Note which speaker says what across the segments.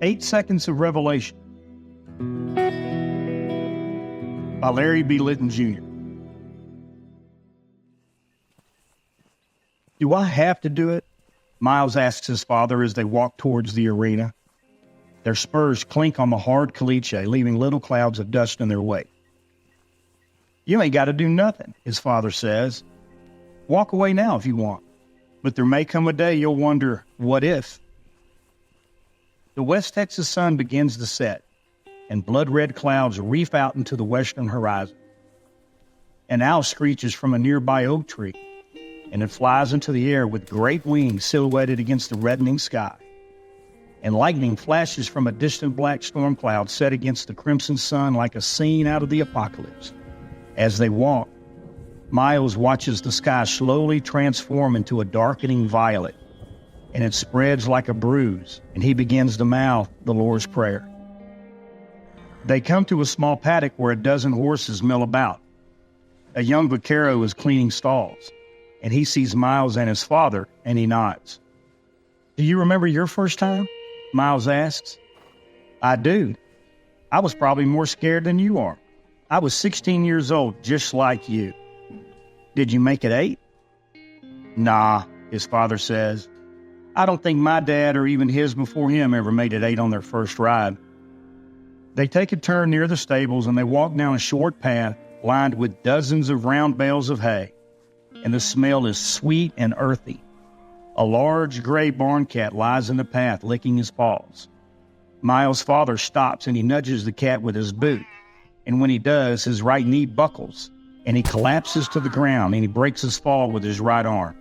Speaker 1: 8 Seconds of Revelation by Larry B. Litton Jr. Do I have to do it? Miles asks his father as they walk towards the arena. Their spurs clink on the hard caliche, leaving little clouds of dust in their wake. You ain't got to do nothing, his father says. Walk away now if you want. But there may come a day you'll wonder, what if? The West Texas sun begins to set, and blood-red clouds reef out into the western horizon. An owl screeches from a nearby oak tree, and it flies into the air with great wings silhouetted against the reddening sky. And lightning flashes from a distant black storm cloud set against the crimson sun like a scene out of the apocalypse. As they walk, Miles watches the sky slowly transform into a darkening violet, and it spreads like a bruise, and he begins to mouth the Lord's Prayer. They come to a small paddock where a dozen horses mill about. A young vaquero is cleaning stalls, and he sees Miles and his father, and he nods. Do you remember your first time? Miles asks. I do. I was probably more scared than you are. I was 16 years old, just like you. Did you make it 8? Nah, his father says. I don't think my dad or even his before him ever made it 8 on their first ride. They take a turn near the stables and they walk down a short path lined with dozens of round bales of hay, and the smell is sweet and earthy. A large gray barn cat lies in the path licking his paws. Miles' father stops and he nudges the cat with his boot, and when he does, his right knee buckles, and he collapses to the ground and he breaks his fall with his right arm.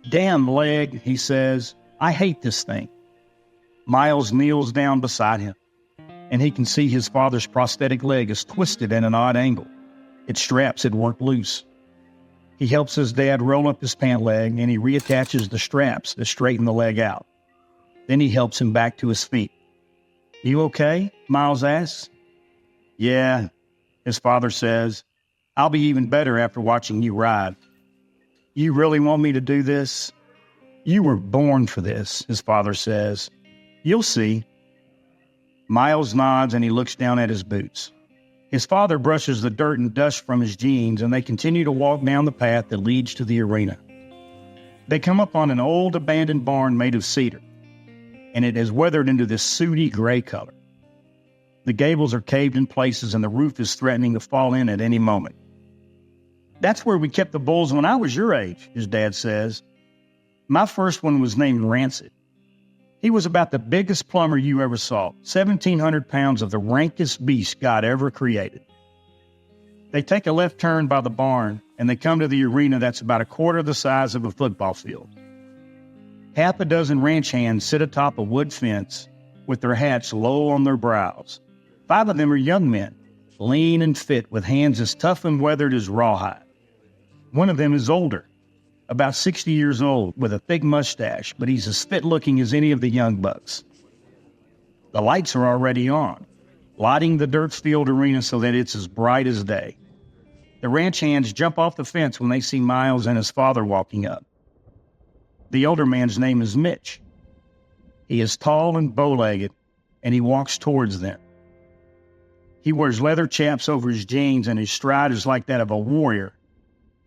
Speaker 1: Damn leg, he says. I hate this thing. Miles kneels down beside him, and he can see his father's prosthetic leg is twisted at an odd angle. Its straps had worked loose. He helps his dad roll up his pant leg, and he reattaches the straps to straighten the leg out. Then he helps him back to his feet. You okay? Miles asks. Yeah, his father says. I'll be even better after watching you ride. You really want me to do this? You were born for this, his father says. You'll see. Miles nods and he looks down at his boots. His father brushes the dirt and dust from his jeans, and they continue to walk down the path that leads to the arena. They come up on an old abandoned barn made of cedar, and it has weathered into this sooty gray color. The gables are caved in places, and the roof is threatening to fall in at any moment. That's where we kept the bulls when I was your age, his dad says. My first one was named Rancid. He was about the biggest plumber you ever saw, 1,700 pounds of the rankest beast God ever created. They take a left turn by the barn, and they come to the arena that's about a quarter the size of a football field. Half a dozen ranch hands sit atop a wood fence with their hats low on their brows. 5 of them are young men, lean and fit, with hands as tough and weathered as rawhide. One of them is older, about 60 years old, with a thick mustache, but he's as fit-looking as any of the young bucks. The lights are already on, lighting the dirt-filled arena so that it's as bright as day. The ranch hands jump off the fence when they see Miles and his father walking up. The older man's name is Mitch. He is tall and bow-legged, and he walks towards them. He wears leather chaps over his jeans, and his stride is like that of a warrior.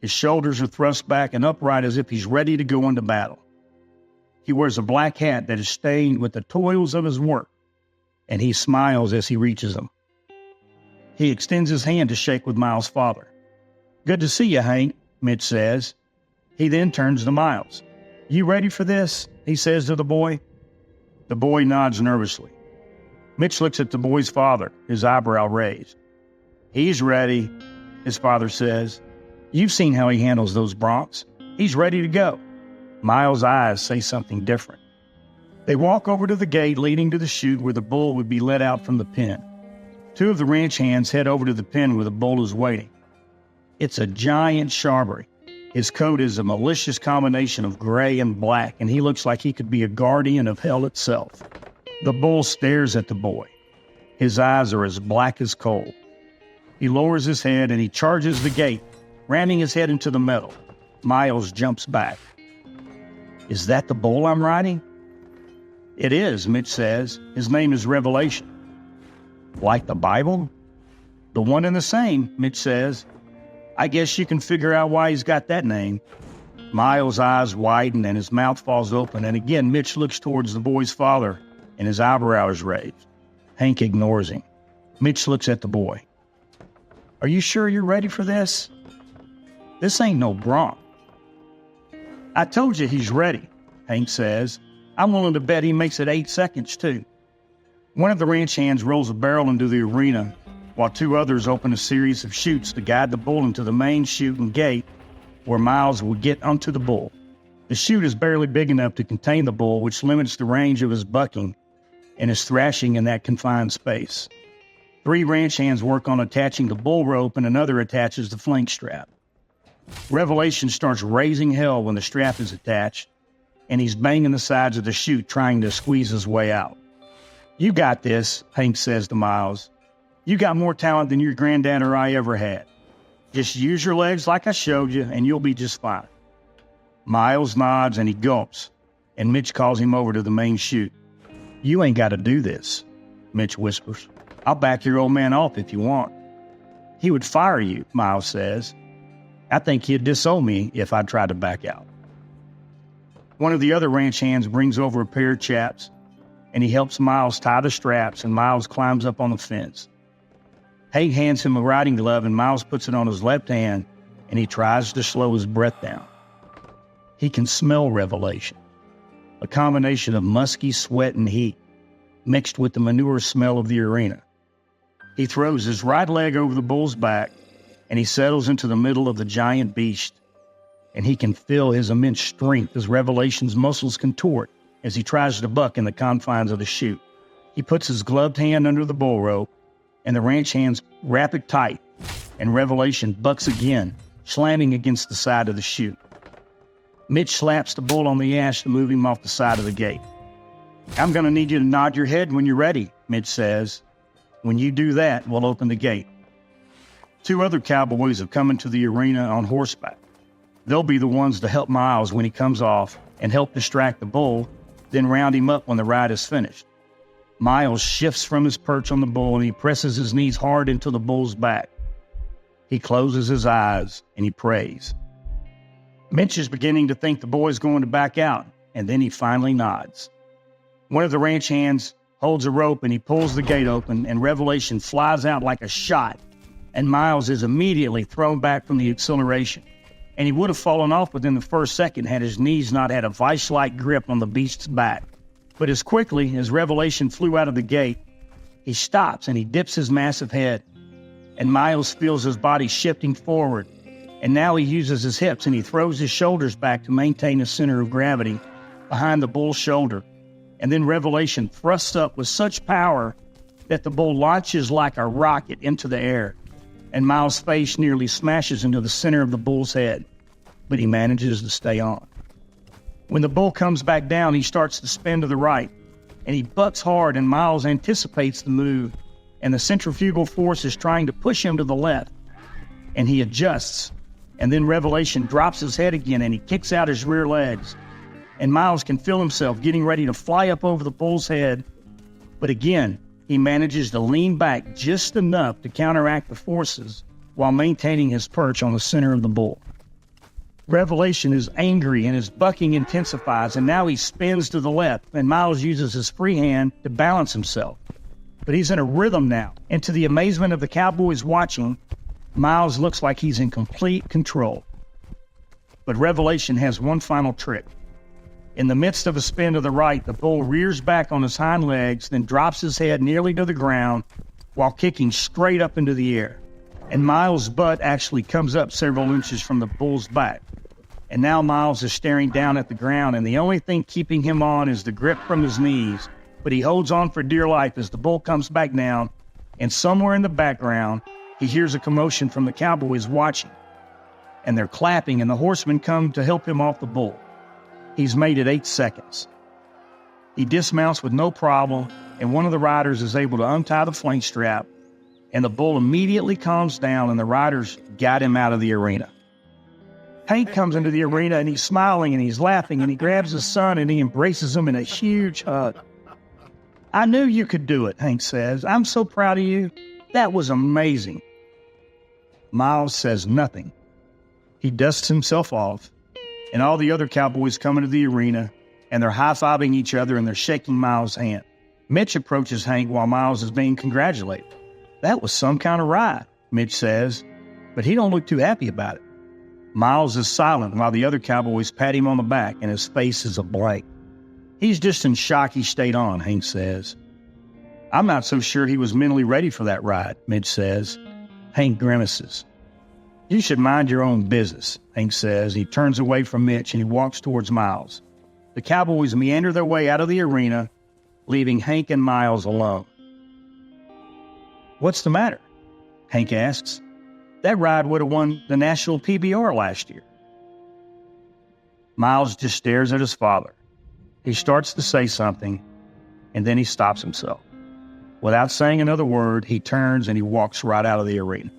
Speaker 1: His shoulders are thrust back and upright as if he's ready to go into battle. He wears a black hat that is stained with the toils of his work, and he smiles as he reaches them. He extends his hand to shake with Miles' father. Good to see you, Hank, Mitch says. He then turns to Miles. You ready for this? He says to the boy. The boy nods nervously. Mitch looks at the boy's father, his eyebrow raised. He's ready, his father says. You've seen how he handles those broncs. He's ready to go. Miles' eyes say something different. They walk over to the gate leading to the chute where the bull would be let out from the pen. 2 of the ranch hands head over to the pen where the bull is waiting. It's a giant Sharbury. His coat is a malicious combination of gray and black, and he looks like he could be a guardian of hell itself. The bull stares at the boy. His eyes are as black as coal. He lowers his head and he charges the gate, ramming his head into the metal. Miles jumps back. Is that the bull I'm riding? It is, Mitch says. His name is Revelation. Like the Bible? The one and the same, Mitch says. I guess you can figure out why he's got that name. Miles' eyes widen and his mouth falls open, and again Mitch looks towards the boy's father, and his eyebrow is raised. Hank ignores him. Mitch looks at the boy. Are you sure you're ready for this? This ain't no bronc. I told you he's ready, Hank says. I'm willing to bet he makes it 8 seconds, too. One of the ranch hands rolls a barrel into the arena, while two others open a series of chutes to guide the bull into the main chute and gate where Miles will get onto the bull. The chute is barely big enough to contain the bull, which limits the range of his bucking and his thrashing in that confined space. 3 ranch hands work on attaching the bull rope, and another attaches the flank strap. Revelation starts raising hell when the strap is attached, and he's banging the sides of the chute trying to squeeze his way out. You got this, Hank says to Miles. You got more talent than your granddad or I ever had. Just use your legs like I showed you, and you'll be just fine. Miles nods and he gulps, and Mitch calls him over to the main chute. You ain't got to do this, Mitch whispers. I'll back your old man off if you want. He would fire you, Miles says. I think he'd disown me if I tried to back out. One of the other ranch hands brings over a pair of chaps, and he helps Miles tie the straps, and Miles climbs up on the fence. Hank hands him a riding glove, and Miles puts it on his left hand, and he tries to slow his breath down. He can smell Revelation, a combination of musky sweat and heat, mixed with the manure smell of the arena. He throws his right leg over the bull's back, and he settles into the middle of the giant beast, and he can feel his immense strength as Revelation's muscles contort as he tries to buck in the confines of the chute. He puts his gloved hand under the bull rope, and the ranch hands wrap it tight, and Revelation bucks again, slamming against the side of the chute. Mitch slaps the bull on the ass to move him off the side of the gate. I'm going to need you to nod your head when you're ready, Mitch says. When you do that, we'll open the gate. 2 other cowboys have come into the arena on horseback. They'll be the ones to help Miles when he comes off and help distract the bull, then round him up when the ride is finished. Miles shifts from his perch on the bull and he presses his knees hard into the bull's back. He closes his eyes and he prays. Mitch is beginning to think the boy's going to back out, and then he finally nods. One of the ranch hands holds a rope and he pulls the gate open, and Revelation flies out like a shot, and Miles is immediately thrown back from the acceleration, and he would have fallen off within the first second had his knees not had a vice-like grip on the beast's back. But as quickly as Revelation flew out of the gate, he stops and he dips his massive head, and Miles feels his body shifting forward, and now he uses his hips and he throws his shoulders back to maintain a center of gravity behind the bull's shoulder, and then Revelation thrusts up with such power that the bull launches like a rocket into the air, and Miles' face nearly smashes into the center of the bull's head, but he manages to stay on. When the bull comes back down, he starts to spin to the right, and he bucks hard, and Miles anticipates the move, and the centrifugal force is trying to push him to the left, and he adjusts, and then Revelation drops his head again, and he kicks out his rear legs, and Miles can feel himself getting ready to fly up over the bull's head, but again, he manages to lean back just enough to counteract the forces while maintaining his perch on the center of the bull. Revelation is angry and his bucking intensifies, and now he spins to the left, and Miles uses his free hand to balance himself. But he's in a rhythm now, and to the amazement of the cowboys watching, Miles looks like he's in complete control. But Revelation has one final trick. In the midst of a spin to the right, the bull rears back on his hind legs, then drops his head nearly to the ground while kicking straight up into the air. And Miles' butt actually comes up several inches from the bull's back. And now Miles is staring down at the ground, and the only thing keeping him on is the grip from his knees. But he holds on for dear life as the bull comes back down, and somewhere in the background, he hears a commotion from the cowboys watching. And they're clapping, and the horsemen come to help him off the bull. He's made it 8 seconds. He dismounts with no problem, and one of the riders is able to untie the flank strap, and the bull immediately calms down, and the riders guide him out of the arena. Hank comes into the arena, and he's smiling, and he's laughing, and he grabs his son, and he embraces him in a huge hug. I knew you could do it, Hank says. I'm so proud of you. That was amazing. Miles says nothing. He dusts himself off, and all the other cowboys come into the arena, and they're high-fiving each other and they're shaking Miles' hand. Mitch approaches Hank while Miles is being congratulated. That was some kind of ride, Mitch says, but he don't look too happy about it. Miles is silent while the other cowboys pat him on the back, and his face is a blank. He's just in shock he stayed on, Hank says. I'm not so sure he was mentally ready for that ride, Mitch says. Hank grimaces. You should mind your own business, Hank says. He turns away from Mitch and he walks towards Miles. The cowboys meander their way out of the arena, leaving Hank and Miles alone. What's the matter? Hank asks. That ride would have won the national PBR last year. Miles just stares at his father. He starts to say something, and then he stops himself. Without saying another word, he turns and he walks right out of the arena.